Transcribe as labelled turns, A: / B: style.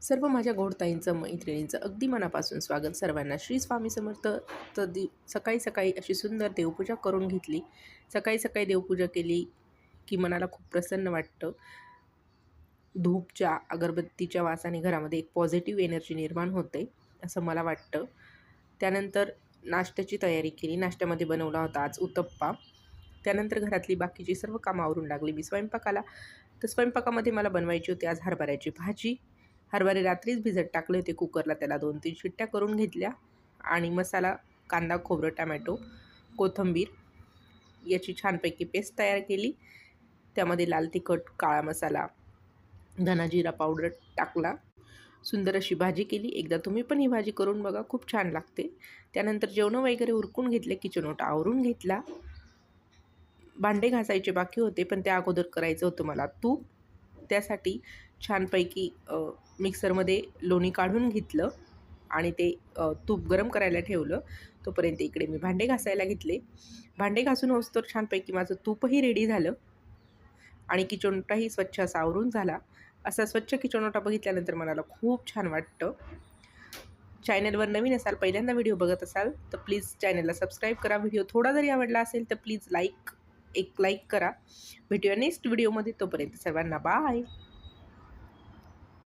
A: सर्व माझ्या गोडताईंचं, मैत्रिणींचं अगदी मनापासून स्वागत सर्वांना. श्री स्वामी समर्थ. तर सकाळी सकाळी अशी सुंदर देवपूजा करून घेतली. सकाळी सकाळी देवपूजा केली की मनाला खूप प्रसन्न वाटतं. धूपच्या, अगरबत्तीच्या वासाने घरामध्ये एक पॉझिटिव्ह एनर्जी निर्माण होते, असं मला वाटतं. त्यानंतर नाश्त्याची तयारी केली. नाश्त्यामध्ये बनवला होता आज उत्तप्पा. त्यानंतर घरातली बाकीची सर्व कामं आवरून लागली मी स्वयंपाकाला. तर स्वयंपाकामध्ये मला बनवायची होती आज हरभऱ्याची भाजी. हरभरे रात्रीच भिजत टाकले होते कुकरला. त्याला 2-3 शिट्ट्या करून घेतल्या आणि मसाला, कांदा, खोबरं, टमॅटो, कोथिंबीर याची छानपैकी पेस्ट तयार केली. त्यामध्ये लाल तिखट, काळा मसाला, धना जिरा पावडर टाकला. सुंदर अशी भाजी केली. एकदा तुम्ही पण ही भाजी करून बघा, खूप छान लागते. त्यानंतर जेवणं वगैरे उरकून घेतले, किचन ओटा आवरून घेतला. भांडे घासायचे बाकी होते, पण त्या अगोदर करायचं होतं मला तूप. त्यासाठी छानपैकी मिक्सरमध्ये लोणी काढून घेतलं आणि ते तूप गरम करायला ठेवलं. तोपर्यंत इकडे मी भांडे घासायला घेतले. भांडे घासून होईस्तोवर छानपैकी माझं तूपही रेडी झालं आणि किचनोटाही स्वच्छ असा आवरून झाला. असा स्वच्छ किचनोटा बघितल्यानंतर मनाला खूप छान वाटतं. चॅनलवर नवीन असाल, पहिल्यांदा व्हिडिओ बघत असाल तर प्लीज चॅनलला सबस्क्राईब करा. व्हिडिओ थोडा जरी आवडला असेल तर प्लीज एक लाईक करा. भेटूया नेक्स्ट व्हिडिओमध्ये. तोपर्यंत सर्वांना बाय.